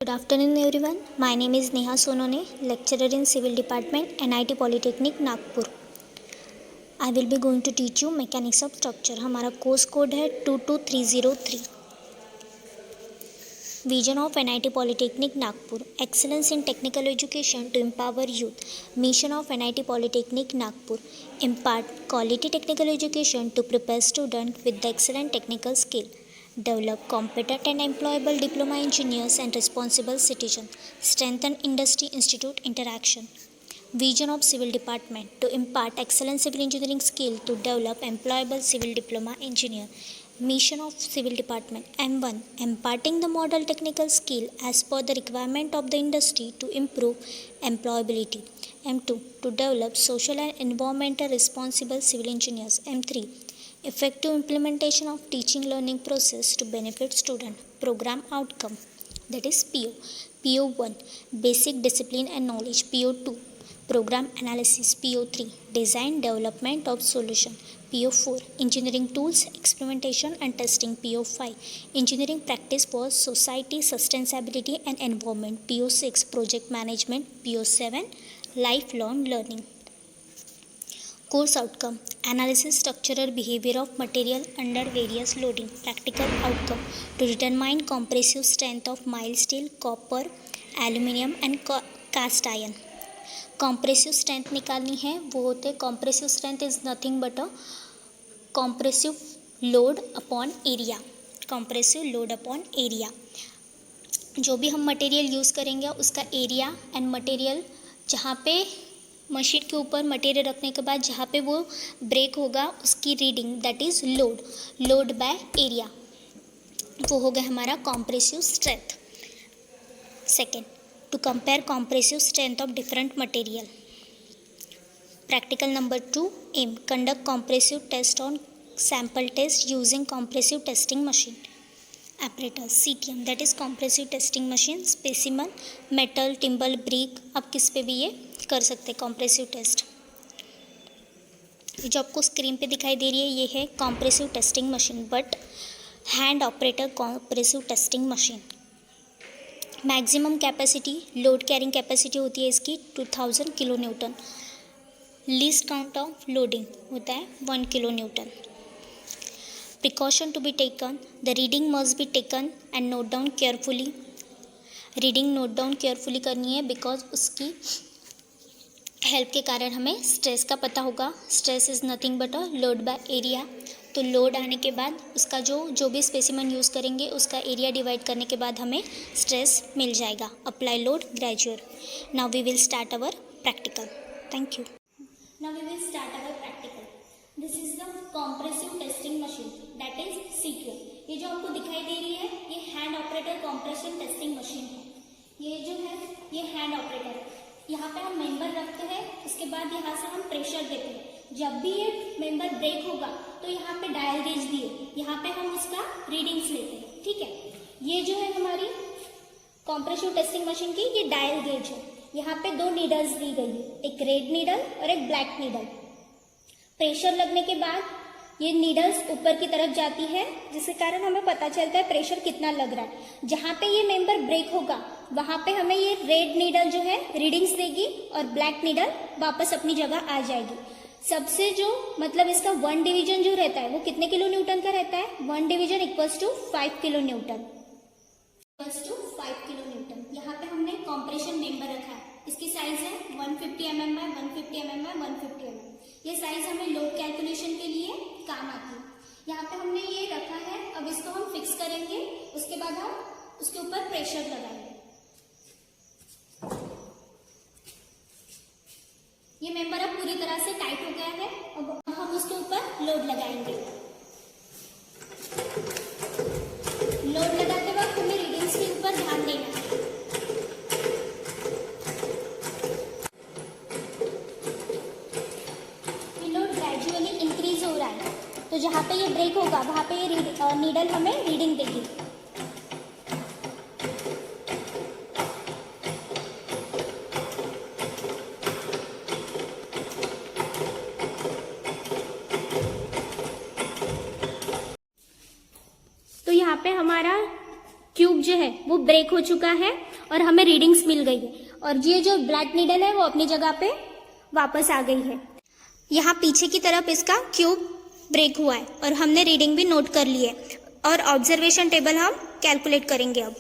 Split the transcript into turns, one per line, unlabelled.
Good afternoon everyone. My name is Neha Sonone, lecturer in Civil Department, NIT Polytechnic, Nagpur. I will be going to teach you Mechanics of Structure. हमारा course code है 22303. Vision of NIT Polytechnic, Nagpur. Excellence in technical education to empower youth. Mission of NIT Polytechnic, Nagpur. Impart quality technical education to prepare students with the excellent technical skill. Develop competent and employable diploma engineers and responsible citizens. Strengthen industry institute interaction. Vision of Civil Department to impart excellent civil engineering skill to develop employable civil diploma engineer. Mission of Civil Department M1 imparting the model technical skill as per the requirement of the industry to improve employability. M2 to develop social and environmental responsible civil engineers. M3 effective implementation of teaching learning process to benefit student. Program outcome, that is PO. PO1 basic discipline and knowledge. PO2 program analysis. PO3 design development of solution. PO4 engineering tools, experimentation and testing. PO5 engineering practice for society, sustainability and environment. PO6 project management. PO7 lifelong learning. Course outcome analysis structural behavior of material under various loading. Practical outcome to determine compressive strength of mild steel, copper, aluminium and cast iron. compressive strength निकालनी है, वो होते compressive strength is nothing but a compressive load upon area. compressive load upon area, जो भी हम material use करेंगे उसका area and material जहाँ पे मशीन के ऊपर मटेरियल रखने के बाद जहाँ पे वो ब्रेक होगा उसकी reading, that is load by area, वो हो गया हमारा compressive strength. Second, to compare compressive strength of different material. Practical number 2 aim conduct compressive test on sample test using compressive testing machine. apparatus CTM, that is compressive testing machine. Specimen metal, timber, brick, आप किस पे भी ये कर सकते हैं compressive test. जो आपको स्क्रीन पे दिखाई दे रही है ये है compressive testing machine, but hand operator compressive testing machine. Maximum capacity, load carrying capacity होती है इसकी 2000 kilo Newton. Least count of loading होता है 1 kilo Newton. Precaution to be taken, the reading must be taken and note down carefully. Reading note down carefully करनी है because उसकी help के कारण हमें स्ट्रेस का पता होगा. Stress is nothing but a load by area. तो लोड आने के बाद उसका जो भी स्पेसिमन यूज़ करेंगे उसका एरिया डिवाइड करने के बाद हमें स्ट्रेस मिल जाएगा. Apply load graduate. Now we will start our practical. Thank you. Now we will start our practical. This is the compressive testing machine, that is CQM. ये जो आपको दिखाई दे रही है ये hand operator compression testing machine है. ये जो है ये हैंड ऑपरेटर है. यहाँ पे हम मेंबर रखते हैं, उसके बाद यहाँ से हम प्रेशर देते हैं. जब भी ये मेंबर ब्रेक होगा तो यहाँ पे डायल गेज दिए, यहाँ पे हम उसका रीडिंग्स लेते हैं. ठीक है, ये जो है हमारी कॉम्प्रेसिव टेस्टिंग मशीन की ये डायल गेज है. यहाँ पे 2 नीडल्स दी गई है, एक रेड नीडल और एक ब्लैक नीडल. प्रेशर लगने के बाद ये नीडल्स ऊपर की तरफ जाती है जिसके कारण हमें पता चलता है प्रेशर कितना लग रहा है. जहाँ पे ये मेंबर ब्रेक होगा वहाँ पे हमें ये रेड नीडल जो है रीडिंग्स देगी और ब्लैक नीडल वापस अपनी जगह आ जाएगी. सबसे जो मतलब इसका 1 डिवीजन जो रहता है वो कितने किलो न्यूटन का रहता है. 1 division equals to 5 kilo newton. यहाँ पे हमने कॉम्प्रेशन मेंबर रखा है. इसकी साइज है 150 mm by 150 mm by 150 mm. ये साइज हमें लोड कैलकुलेशन के लिए काम आती है. यहाँ पे हमने ये रखा है. अब इसको हम फिक्स करेंगे, उसके बाद हम उसके ऊपर प्रेशर लगाएंगे. ये मेंबर अब पूरी तरह से टाइट हो गया है. अब हम उसके ऊपर लोड लगाएंगे. लोड लगाते वक्त हमें रीडिंग्स के ऊपर ध्यान देना है. तो जहाँ पे ये ब्रेक होगा वहाँ पे ये नीडल हमें रीडिंग देगी. तो यहाँ पे हमारा क्यूब जो है वो ब्रेक हो चुका है और हमें रीडिंग्स मिल गई है, और ये जो ब्लैक नीडल है वो अपनी जगह पे वापस आ गई है। यहाँ पीछे की तरफ इसका क्यूब ब्रेक हुआ है और हमने रीडिंग भी नोट कर ली है, और ऑब्जर्वेशन टेबल हम कैलकुलेट करेंगे अब।